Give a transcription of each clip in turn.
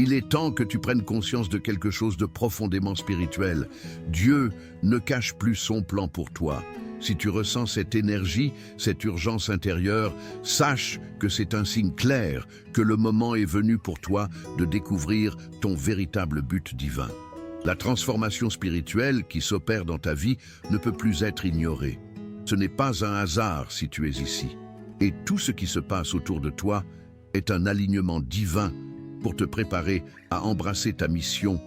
Il est temps que tu prennes conscience de quelque chose de profondément spirituel. Dieu ne cache plus son plan pour toi. Si tu ressens cette énergie, cette urgence intérieure, sache que c'est un signe clair que le moment est venu pour toi de découvrir ton véritable but divin. La transformation spirituelle qui s'opère dans ta vie ne peut plus être ignorée. Ce n'est pas un hasard si tu es ici. Et tout ce qui se passe autour de toi est un alignement divin pour te préparer à embrasser ta mission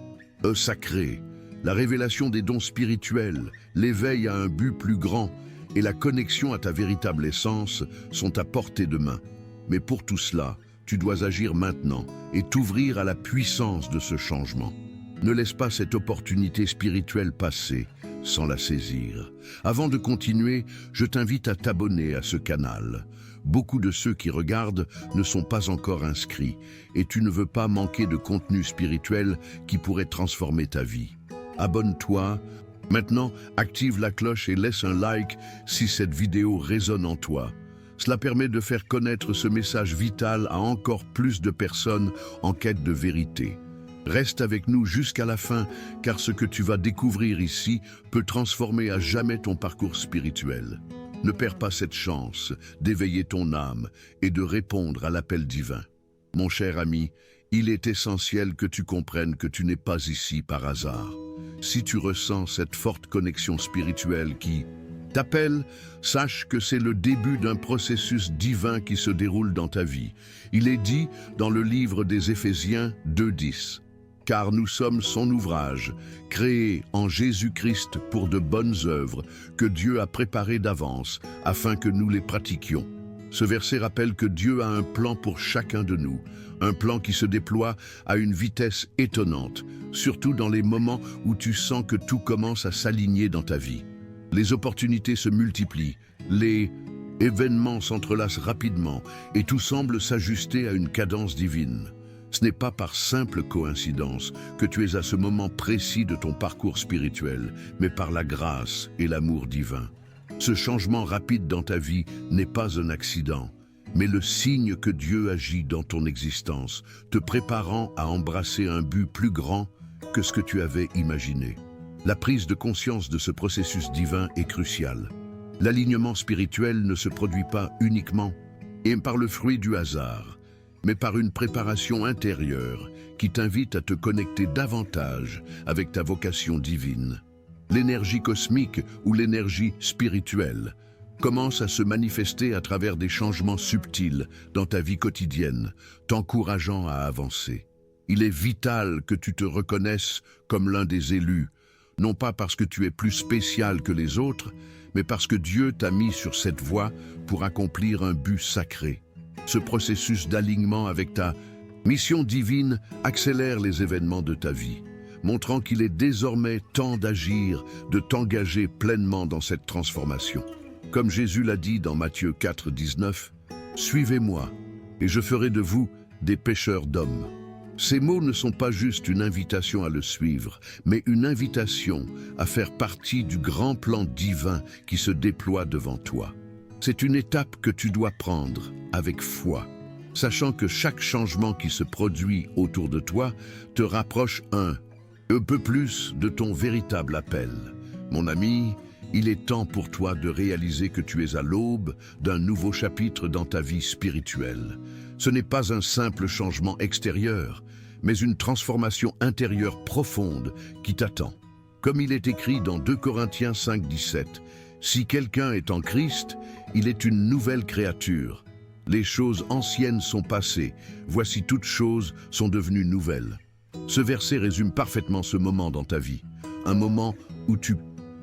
sacrée. La révélation des dons spirituels, l'éveil à un but plus grand et la connexion à ta véritable essence sont à portée de main. Mais pour tout cela, tu dois agir maintenant et t'ouvrir à la puissance de ce changement. Ne laisse pas cette opportunité spirituelle passer sans la saisir. Avant de continuer, je t'invite à t'abonner à ce canal. Beaucoup de ceux qui regardent ne sont pas encore inscrits et tu ne veux pas manquer de contenu spirituel qui pourrait transformer ta vie. Abonne-toi. Maintenant, active la cloche et laisse un like si cette vidéo résonne en toi. Cela permet de faire connaître ce message vital à encore plus de personnes en quête de vérité. Reste avec nous jusqu'à la fin, car ce que tu vas découvrir ici peut transformer à jamais ton parcours spirituel. Ne perds pas cette chance d'éveiller ton âme et de répondre à l'appel divin. Mon cher ami, il est essentiel que tu comprennes que tu n'es pas ici par hasard. Si tu ressens cette forte connexion spirituelle qui t'appelle, sache que c'est le début d'un processus divin qui se déroule dans ta vie. Il est dit dans le livre des Éphésiens 2:10. Car nous sommes son ouvrage, créé en Jésus-Christ pour de bonnes œuvres que Dieu a préparées d'avance afin que nous les pratiquions. Ce verset rappelle que Dieu a un plan pour chacun de nous, un plan qui se déploie à une vitesse étonnante, surtout dans les moments où tu sens que tout commence à s'aligner dans ta vie. Les opportunités se multiplient, les événements s'entrelacent rapidement et tout semble s'ajuster à une cadence divine. Ce n'est pas par simple coïncidence que tu es à ce moment précis de ton parcours spirituel, mais par la grâce et l'amour divin. Ce changement rapide dans ta vie n'est pas un accident, mais le signe que Dieu agit dans ton existence, te préparant à embrasser un but plus grand que ce que tu avais imaginé. La prise de conscience de ce processus divin est cruciale. L'alignement spirituel ne se produit pas uniquement et par le fruit du hasard, mais par une préparation intérieure qui t'invite à te connecter davantage avec ta vocation divine. L'énergie cosmique ou l'énergie spirituelle commence à se manifester à travers des changements subtils dans ta vie quotidienne, t'encourageant à avancer. Il est vital que tu te reconnaisses comme l'un des élus, non pas parce que tu es plus spécial que les autres, mais parce que Dieu t'a mis sur cette voie pour accomplir un but sacré. Ce processus d'alignement avec ta mission divine accélère les événements de ta vie, montrant qu'il est désormais temps d'agir, de t'engager pleinement dans cette transformation. Comme Jésus l'a dit dans Matthieu 4:19, « Suivez-moi, et je ferai de vous des pêcheurs d'hommes. » Ces mots ne sont pas juste une invitation à le suivre, mais une invitation à faire partie du grand plan divin qui se déploie devant toi. C'est une étape que tu dois prendre avec foi, sachant que chaque changement qui se produit autour de toi te rapproche un peu plus de ton véritable appel. Mon ami, il est temps pour toi de réaliser que tu es à l'aube d'un nouveau chapitre dans ta vie spirituelle. Ce n'est pas un simple changement extérieur, mais une transformation intérieure profonde qui t'attend. Comme il est écrit dans 2 Corinthiens 5:17, « Si quelqu'un est en Christ, il est une nouvelle créature. Les choses anciennes sont passées, voici toutes choses sont devenues nouvelles. » Ce verset résume parfaitement ce moment dans ta vie, un moment où tu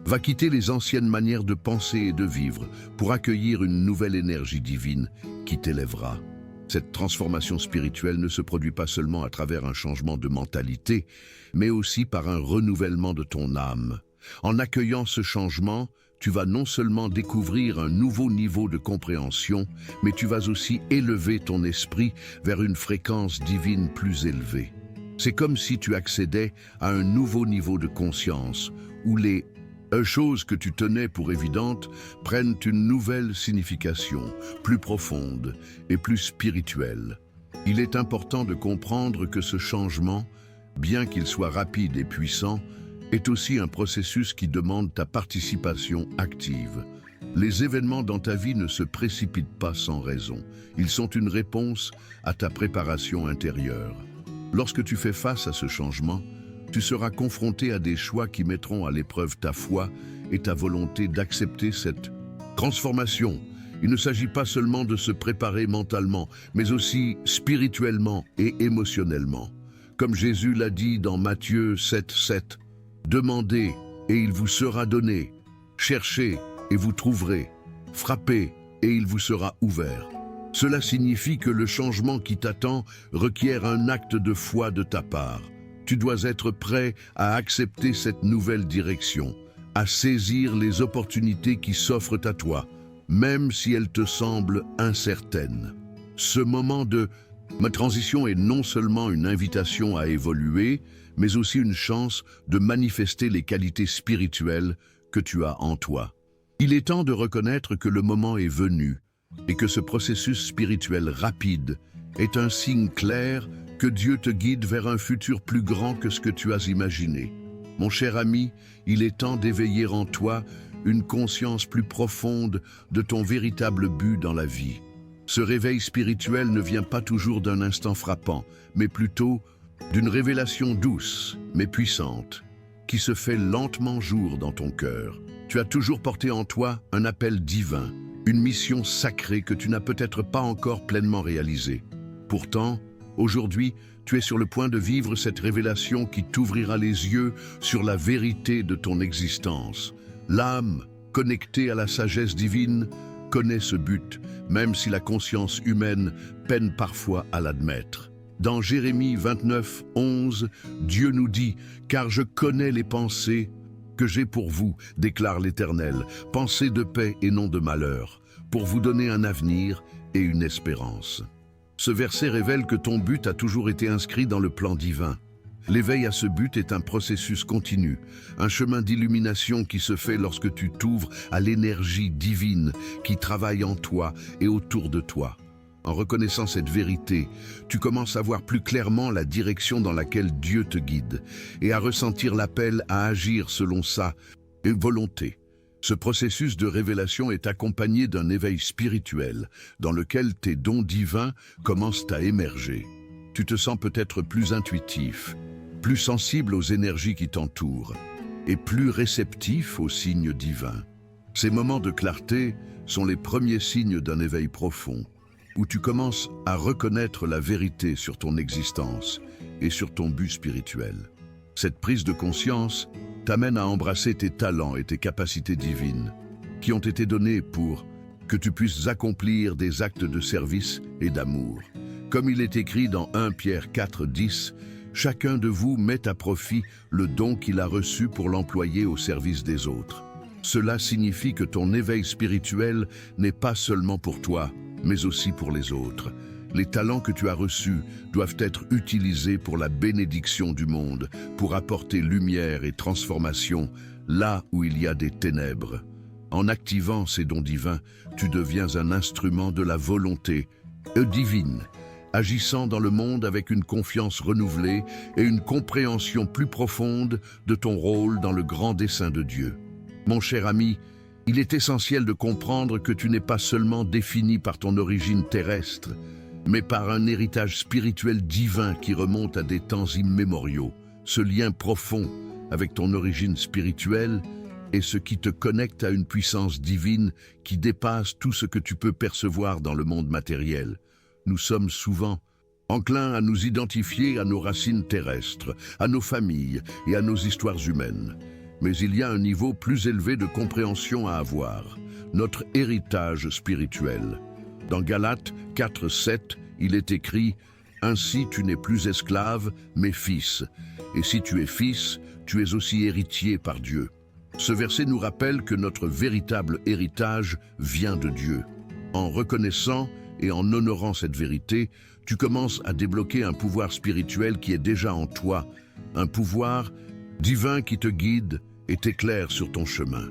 vas quitter les anciennes manières de penser et de vivre pour accueillir une nouvelle énergie divine qui t'élèvera. Cette transformation spirituelle ne se produit pas seulement à travers un changement de mentalité, mais aussi par un renouvellement de ton âme. En accueillant ce changement, tu vas non seulement découvrir un nouveau niveau de compréhension, mais tu vas aussi élever ton esprit vers une fréquence divine plus élevée. C'est comme si tu accédais à un nouveau niveau de conscience, où les choses que tu tenais pour évidentes prennent une nouvelle signification, plus profonde et plus spirituelle. Il est important de comprendre que ce changement, bien qu'il soit rapide et puissant, est aussi un processus qui demande ta participation active. Les événements dans ta vie ne se précipitent pas sans raison. Ils sont une réponse à ta préparation intérieure. Lorsque tu fais face à ce changement, tu seras confronté à des choix qui mettront à l'épreuve ta foi et ta volonté d'accepter cette transformation. Il ne s'agit pas seulement de se préparer mentalement, mais aussi spirituellement et émotionnellement. Comme Jésus l'a dit dans Matthieu 7:7, « Demandez et il vous sera donné, cherchez et vous trouverez, frappez et il vous sera ouvert. » Cela signifie que le changement qui t'attend requiert un acte de foi de ta part. Tu dois être prêt à accepter cette nouvelle direction, à saisir les opportunités qui s'offrent à toi, même si elles te semblent incertaines. Ce moment de ma transition est non seulement une invitation à évoluer, mais aussi une chance de manifester les qualités spirituelles que tu as en toi. Il est temps de reconnaître que le moment est venu et que ce processus spirituel rapide est un signe clair que Dieu te guide vers un futur plus grand que ce que tu as imaginé. Mon cher ami, il est temps d'éveiller en toi une conscience plus profonde de ton véritable but dans la vie. Ce réveil spirituel ne vient pas toujours d'un instant frappant, mais plutôt d'une révélation douce, mais puissante, qui se fait lentement jour dans ton cœur. Tu as toujours porté en toi un appel divin, une mission sacrée que tu n'as peut-être pas encore pleinement réalisée. Pourtant, aujourd'hui, tu es sur le point de vivre cette révélation qui t'ouvrira les yeux sur la vérité de ton existence. L'âme, connectée à la sagesse divine, connaît ce but, même si la conscience humaine peine parfois à l'admettre. Dans Jérémie 29:11, Dieu nous dit « Car je connais les pensées que j'ai pour vous, déclare l'Éternel, pensées de paix et non de malheur, pour vous donner un avenir et une espérance. » Ce verset révèle que ton but a toujours été inscrit dans le plan divin. L'éveil à ce but est un processus continu, un chemin d'illumination qui se fait lorsque tu t'ouvres à l'énergie divine qui travaille en toi et autour de toi. En reconnaissant cette vérité, tu commences à voir plus clairement la direction dans laquelle Dieu te guide et à ressentir l'appel à agir selon sa volonté. Ce processus de révélation est accompagné d'un éveil spirituel dans lequel tes dons divins commencent à émerger. Tu te sens peut-être plus intuitif, plus sensible aux énergies qui t'entourent et plus réceptif aux signes divins. Ces moments de clarté sont les premiers signes d'un éveil profond, où tu commences à reconnaître la vérité sur ton existence et sur ton but spirituel. Cette prise de conscience t'amène à embrasser tes talents et tes capacités divines, qui ont été donnés pour que tu puisses accomplir des actes de service et d'amour. Comme il est écrit dans 1 Pierre 4:10, « Chacun de vous met à profit le don qu'il a reçu pour l'employer au service des autres. » Cela signifie que ton éveil spirituel n'est pas seulement pour toi, mais aussi pour les autres. Les talents que tu as reçus doivent être utilisés pour la bénédiction du monde, pour apporter lumière et transformation là où il y a des ténèbres. En activant ces dons divins, tu deviens un instrument de la volonté divine, agissant dans le monde avec une confiance renouvelée et une compréhension plus profonde de ton rôle dans le grand dessein de Dieu. Mon cher ami, il est essentiel de comprendre que tu n'es pas seulement défini par ton origine terrestre, mais par un héritage spirituel divin qui remonte à des temps immémoriaux. Ce lien profond avec ton origine spirituelle est ce qui te connecte à une puissance divine qui dépasse tout ce que tu peux percevoir dans le monde matériel. Nous sommes souvent enclins à nous identifier à nos racines terrestres, à nos familles et à nos histoires humaines. Mais il y a un niveau plus élevé de compréhension à avoir, notre héritage spirituel. Dans Galates 4:7, il est écrit « Ainsi tu n'es plus esclave, mais fils. Et si tu es fils, tu es aussi héritier par Dieu. » Ce verset nous rappelle que notre véritable héritage vient de Dieu. En reconnaissant et en honorant cette vérité, tu commences à débloquer un pouvoir spirituel qui est déjà en toi, un pouvoir divin qui te guide et t'éclaire sur ton chemin.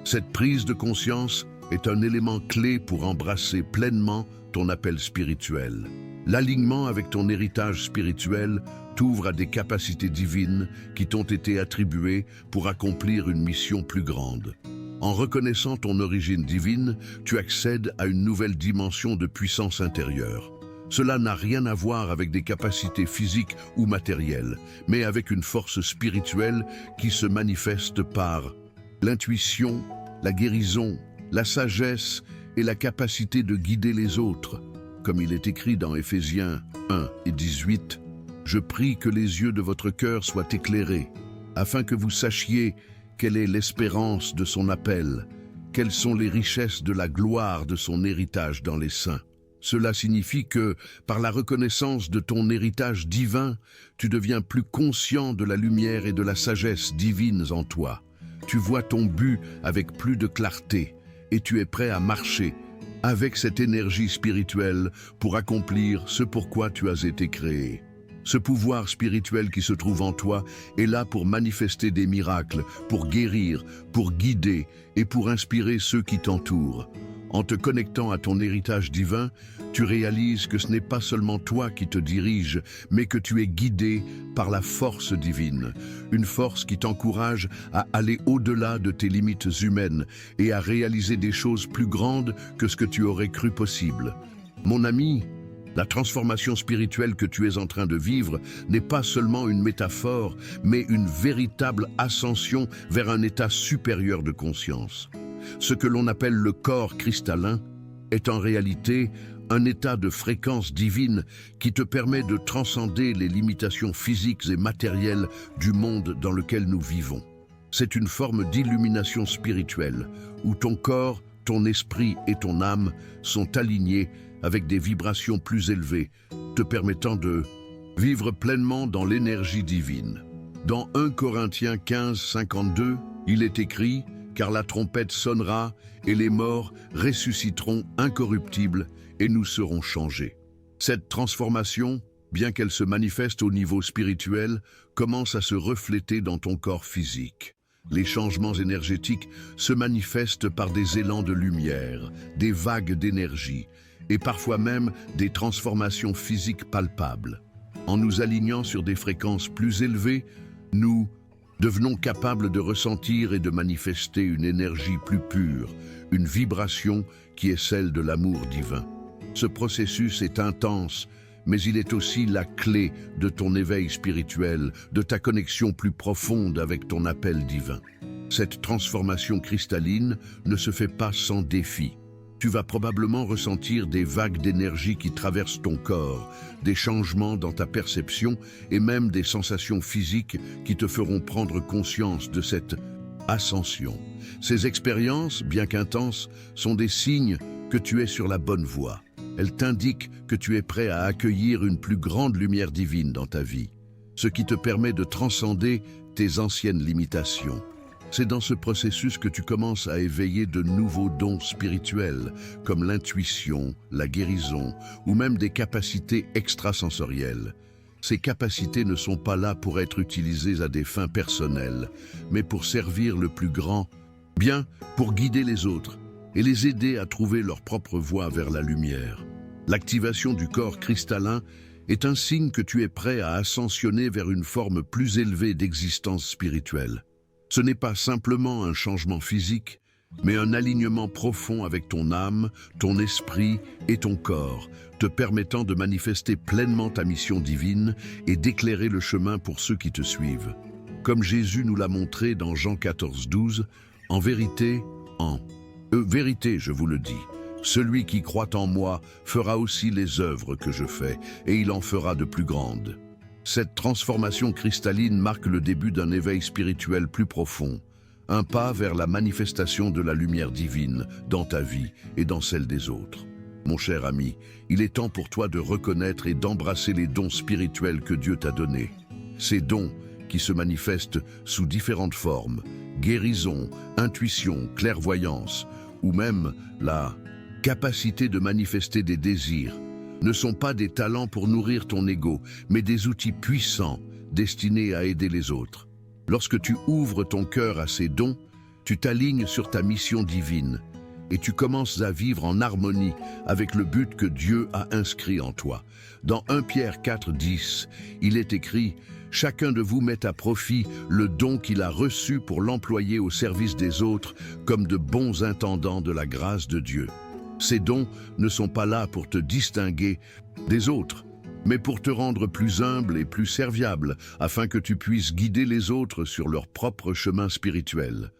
Cette prise de conscience est un élément clé pour embrasser pleinement ton appel spirituel. L'alignement avec ton héritage spirituel t'ouvre à des capacités divines qui t'ont été attribuées pour accomplir une mission plus grande. En reconnaissant ton origine divine, tu accèdes à une nouvelle dimension de puissance intérieure. Cela n'a rien à voir avec des capacités physiques ou matérielles, mais avec une force spirituelle qui se manifeste par l'intuition, la guérison, la sagesse et la capacité de guider les autres. Comme il est écrit dans Éphésiens 1 et 18, « Je prie que les yeux de votre cœur soient éclairés, afin que vous sachiez quelle est l'espérance de son appel, quelles sont les richesses de la gloire de son héritage dans les saints. » Cela signifie que, par la reconnaissance de ton héritage divin, tu deviens plus conscient de la lumière et de la sagesse divines en toi. Tu vois ton but avec plus de clarté et tu es prêt à marcher avec cette énergie spirituelle pour accomplir ce pourquoi tu as été créé. Ce pouvoir spirituel qui se trouve en toi est là pour manifester des miracles, pour guérir, pour guider et pour inspirer ceux qui t'entourent. En te connectant à ton héritage divin, tu réalises que ce n'est pas seulement toi qui te dirige, mais que tu es guidé par la force divine. Une force qui t'encourage à aller au-delà de tes limites humaines et à réaliser des choses plus grandes que ce que tu aurais cru possible. Mon ami, la transformation spirituelle que tu es en train de vivre n'est pas seulement une métaphore, mais une véritable ascension vers un état supérieur de conscience. Ce que l'on appelle le corps cristallin est en réalité un état de fréquence divine qui te permet de transcender les limitations physiques et matérielles du monde dans lequel nous vivons. C'est une forme d'illumination spirituelle où ton corps, ton esprit et ton âme sont alignés avec des vibrations plus élevées, te permettant de vivre pleinement dans l'énergie divine. Dans 1 Corinthiens 15, 52, il est écrit « Car la trompette sonnera et les morts ressusciteront incorruptibles et nous serons changés. » Cette transformation, bien qu'elle se manifeste au niveau spirituel, commence à se refléter dans ton corps physique. Les changements énergétiques se manifestent par des élans de lumière, des vagues d'énergie et parfois même des transformations physiques palpables. En nous alignant sur des fréquences plus élevées, nous devenons capables de ressentir et de manifester une énergie plus pure, une vibration qui est celle de l'amour divin. Ce processus est intense, mais il est aussi la clé de ton éveil spirituel, de ta connexion plus profonde avec ton appel divin. Cette transformation cristalline ne se fait pas sans défi. Tu vas probablement ressentir des vagues d'énergie qui traversent ton corps, des changements dans ta perception et même des sensations physiques qui te feront prendre conscience de cette ascension. Ces expériences, bien qu'intenses, sont des signes que tu es sur la bonne voie. Elles t'indiquent que tu es prêt à accueillir une plus grande lumière divine dans ta vie, ce qui te permet de transcender tes anciennes limitations. C'est dans ce processus que tu commences à éveiller de nouveaux dons spirituels, comme l'intuition, la guérison ou même des capacités extrasensorielles. Ces capacités ne sont pas là pour être utilisées à des fins personnelles, mais pour servir le plus grand, bien pour guider les autres et les aider à trouver leur propre voie vers la lumière. L'activation du corps cristallin est un signe que tu es prêt à ascensionner vers une forme plus élevée d'existence spirituelle. Ce n'est pas simplement un changement physique, mais un alignement profond avec ton âme, ton esprit et ton corps, te permettant de manifester pleinement ta mission divine et d'éclairer le chemin pour ceux qui te suivent. Comme Jésus nous l'a montré dans Jean 14, 12, « En vérité, vérité, je vous le dis, celui qui croit en moi fera aussi les œuvres que je fais, et il en fera de plus grandes. » Cette transformation cristalline marque le début d'un éveil spirituel plus profond, un pas vers la manifestation de la lumière divine dans ta vie et dans celle des autres. Mon cher ami, il est temps pour toi de reconnaître et d'embrasser les dons spirituels que Dieu t'a donnés. Ces dons qui se manifestent sous différentes formes, guérison, intuition, clairvoyance, ou même la capacité de manifester des désirs, ne sont pas des talents pour nourrir ton ego, mais des outils puissants destinés à aider les autres. Lorsque tu ouvres ton cœur à ces dons, tu t'alignes sur ta mission divine, et tu commences à vivre en harmonie avec le but que Dieu a inscrit en toi. Dans 1 Pierre 4,10, il est écrit « Chacun de vous met à profit le don qu'il a reçu pour l'employer au service des autres comme de bons intendants de la grâce de Dieu. » Ces dons ne sont pas là pour te distinguer des autres, mais pour te rendre plus humble et plus serviable, afin que tu puisses guider les autres sur leur propre chemin spirituel.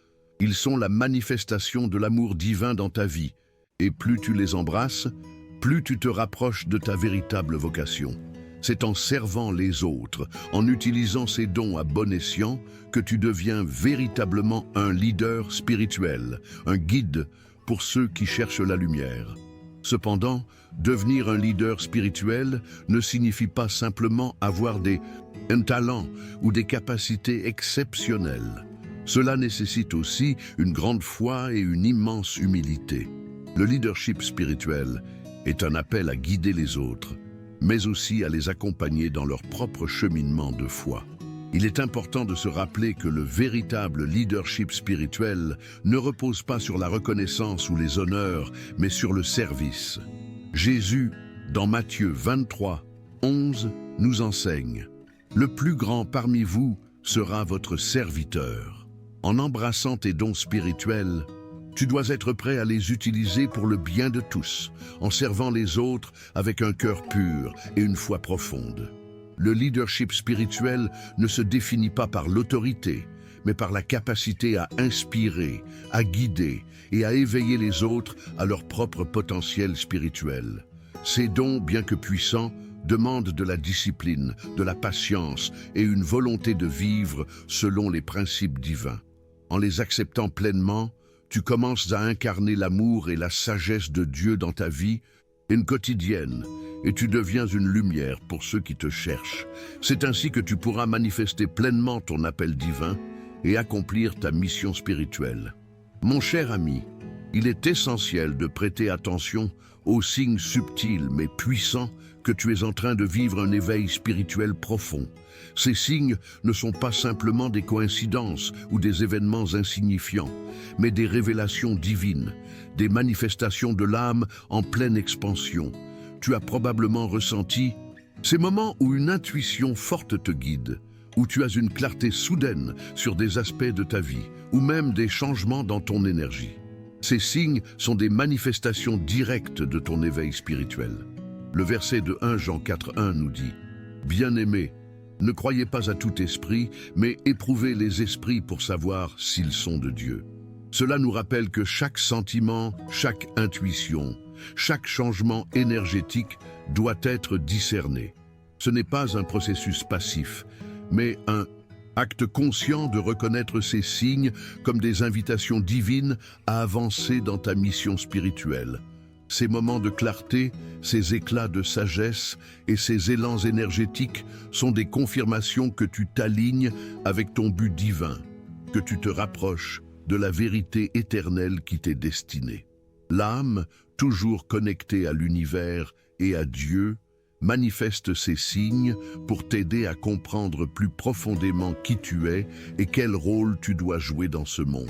Ils sont la manifestation de l'amour divin dans ta vie, et plus tu les embrasses, plus tu te rapproches de ta véritable vocation. C'est en servant les autres, en utilisant ces dons à bon escient, que tu deviens véritablement un leader spirituel, un guide pour ceux qui cherchent la lumière. Cependant, devenir un leader spirituel ne signifie pas simplement avoir un talent ou des capacités exceptionnelles. Cela nécessite aussi une grande foi et une immense humilité. Le leadership spirituel est un appel à guider les autres, mais aussi à les accompagner dans leur propre cheminement de foi. Il est important de se rappeler que le véritable leadership spirituel ne repose pas sur la reconnaissance ou les honneurs, mais sur le service. Jésus, dans Matthieu 23, 11, nous enseigne « Le plus grand parmi vous sera votre serviteur ». En embrassant tes dons spirituels, tu dois être prêt à les utiliser pour le bien de tous, en servant les autres avec un cœur pur et une foi profonde. Le leadership spirituel ne se définit pas par l'autorité, mais par la capacité à inspirer, à guider et à éveiller les autres à leur propre potentiel spirituel. Ces dons, bien que puissants, demandent de la discipline, de la patience et une volonté de vivre selon les principes divins. En les acceptant pleinement, tu commences à incarner l'amour et la sagesse de Dieu dans ta vie, une quotidienne, et tu deviens une lumière pour ceux qui te cherchent. C'est ainsi que tu pourras manifester pleinement ton appel divin et accomplir ta mission spirituelle. Mon cher ami, il est essentiel de prêter attention aux signes subtils mais puissants que tu es en train de vivre un éveil spirituel profond. Ces signes ne sont pas simplement des coïncidences ou des événements insignifiants, mais des révélations divines, des manifestations de l'âme en pleine expansion. Tu as probablement ressenti ces moments où une intuition forte te guide, où tu as une clarté soudaine sur des aspects de ta vie, ou même des changements dans ton énergie. Ces signes sont des manifestations directes de ton éveil spirituel. Le verset de 1 Jean 4,1 nous dit « Bien-aimés, ne croyez pas à tout esprit, mais éprouvez les esprits pour savoir s'ils sont de Dieu. » Cela nous rappelle que chaque sentiment, chaque intuition, chaque changement énergétique doit être discerné. Ce n'est pas un processus passif, mais un acte conscient de reconnaître ces signes comme des invitations divines à avancer dans ta mission spirituelle. Ces moments de clarté, ces éclats de sagesse et ces élans énergétiques sont des confirmations que tu t'alignes avec ton but divin, que tu te rapproches de la vérité éternelle qui t'est destinée. L'âme, toujours connectée à l'univers et à Dieu, manifeste ces signes pour t'aider à comprendre plus profondément qui tu es et quel rôle tu dois jouer dans ce monde.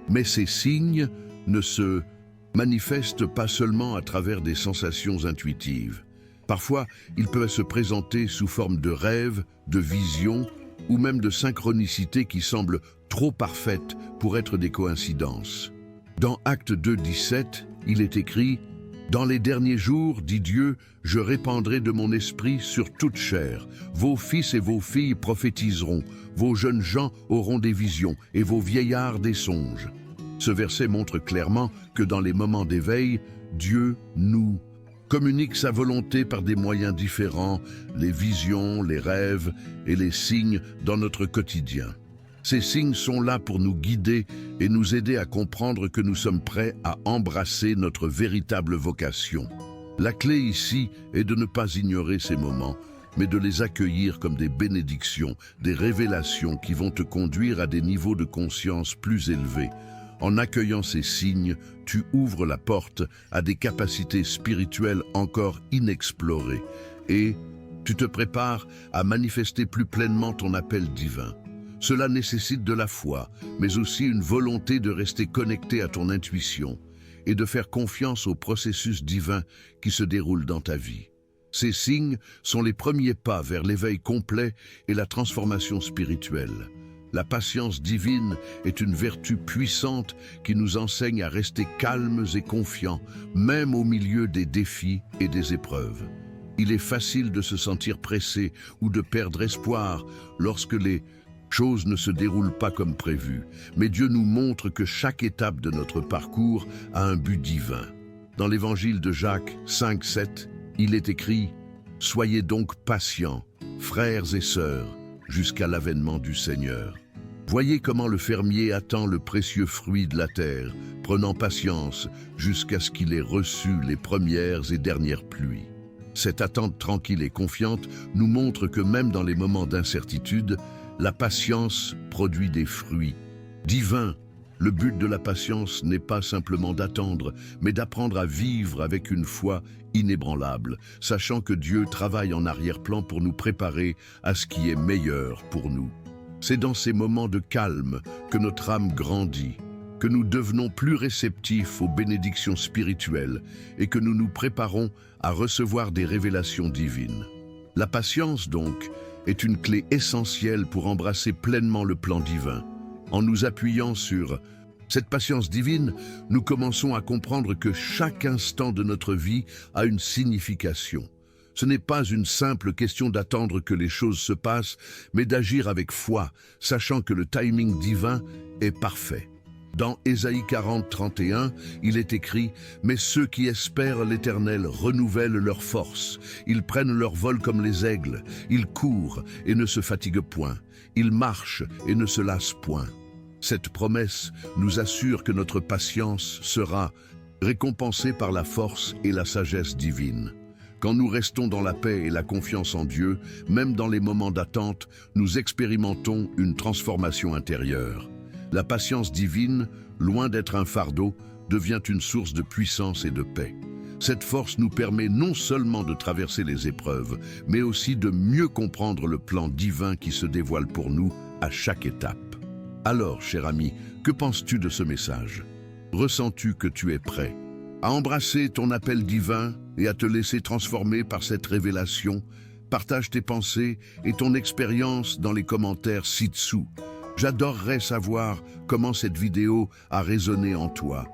Mais ces signes ne se manifestent pas seulement à travers des sensations intuitives. Parfois, ils peuvent se présenter sous forme de rêves, de visions ou même de synchronicités qui semblent trop parfaites pour être des coïncidences. Dans Actes 2, 17, il est écrit « Dans les derniers jours, dit Dieu, je répandrai de mon esprit sur toute chair. Vos fils et vos filles prophétiseront, vos jeunes gens auront des visions et vos vieillards des songes. » Ce verset montre clairement que dans les moments d'éveil, Dieu nous communique sa volonté par des moyens différents, les visions, les rêves et les signes dans notre quotidien. Ces signes sont là pour nous guider et nous aider à comprendre que nous sommes prêts à embrasser notre véritable vocation. La clé ici est de ne pas ignorer ces moments, mais de les accueillir comme des bénédictions, des révélations qui vont te conduire à des niveaux de conscience plus élevés. En accueillant ces signes, tu ouvres la porte à des capacités spirituelles encore inexplorées et tu te prépares à manifester plus pleinement ton appel divin. Cela nécessite de la foi, mais aussi une volonté de rester connecté à ton intuition et de faire confiance au processus divin qui se déroule dans ta vie. Ces signes sont les premiers pas vers l'éveil complet et la transformation spirituelle. La patience divine est une vertu puissante qui nous enseigne à rester calmes et confiants, même au milieu des défis et des épreuves. Il est facile de se sentir pressé ou de perdre espoir lorsque les choses ne se déroulent pas comme prévu. Mais Dieu nous montre que chaque étape de notre parcours a un but divin. Dans l'évangile de Jacques 5:7, il est écrit « Soyez donc patients, frères et sœurs, jusqu'à l'avènement du Seigneur. » Voyez comment le fermier attend le précieux fruit de la terre, prenant patience jusqu'à ce qu'il ait reçu les premières et dernières pluies. Cette attente tranquille et confiante nous montre que même dans les moments d'incertitude, la patience produit des fruits divins. Le but de la patience n'est pas simplement d'attendre, mais d'apprendre à vivre avec une foi inébranlable, sachant que Dieu travaille en arrière-plan pour nous préparer à ce qui est meilleur pour nous. C'est dans ces moments de calme que notre âme grandit, que nous devenons plus réceptifs aux bénédictions spirituelles et que nous nous préparons à recevoir des révélations divines. La patience, donc, est une clé essentielle pour embrasser pleinement le plan divin. En nous appuyant sur cette patience divine, nous commençons à comprendre que chaque instant de notre vie a une signification. Ce n'est pas une simple question d'attendre que les choses se passent, mais d'agir avec foi, sachant que le timing divin est parfait. Dans Ésaïe 40:31, il est écrit « Mais ceux qui espèrent l'Éternel renouvellent leur force. Ils prennent leur vol comme les aigles. Ils courent et ne se fatiguent point. Ils marchent et ne se lassent point. » Cette promesse nous assure que notre patience sera récompensée par la force et la sagesse divine. Quand nous restons dans la paix et la confiance en Dieu, même dans les moments d'attente, nous expérimentons une transformation intérieure. La patience divine, loin d'être un fardeau, devient une source de puissance et de paix. Cette force nous permet non seulement de traverser les épreuves, mais aussi de mieux comprendre le plan divin qui se dévoile pour nous à chaque étape. Alors, cher ami, que penses-tu de ce message? Ressens-tu que tu es prêt à embrasser ton appel divin et à te laisser transformer par cette révélation? Partage tes pensées et ton expérience dans les commentaires ci-dessous. J'adorerais savoir comment cette vidéo a résonné en toi.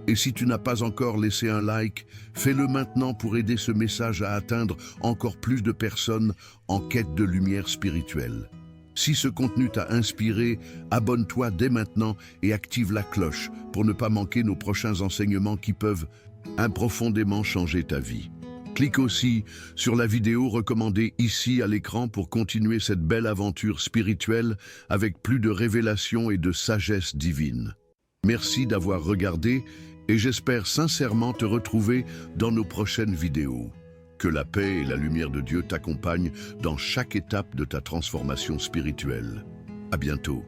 Et si tu n'as pas encore laissé un like, fais-le maintenant pour aider ce message à atteindre encore plus de personnes en quête de lumière spirituelle. Si ce contenu t'a inspiré, abonne-toi dès maintenant et active la cloche pour ne pas manquer nos prochains enseignements qui peuvent profondément changer ta vie. Clique aussi sur la vidéo recommandée ici à l'écran pour continuer cette belle aventure spirituelle avec plus de révélations et de sagesse divine. Merci d'avoir regardé et j'espère sincèrement te retrouver dans nos prochaines vidéos. Que la paix et la lumière de Dieu t'accompagnent dans chaque étape de ta transformation spirituelle. À bientôt.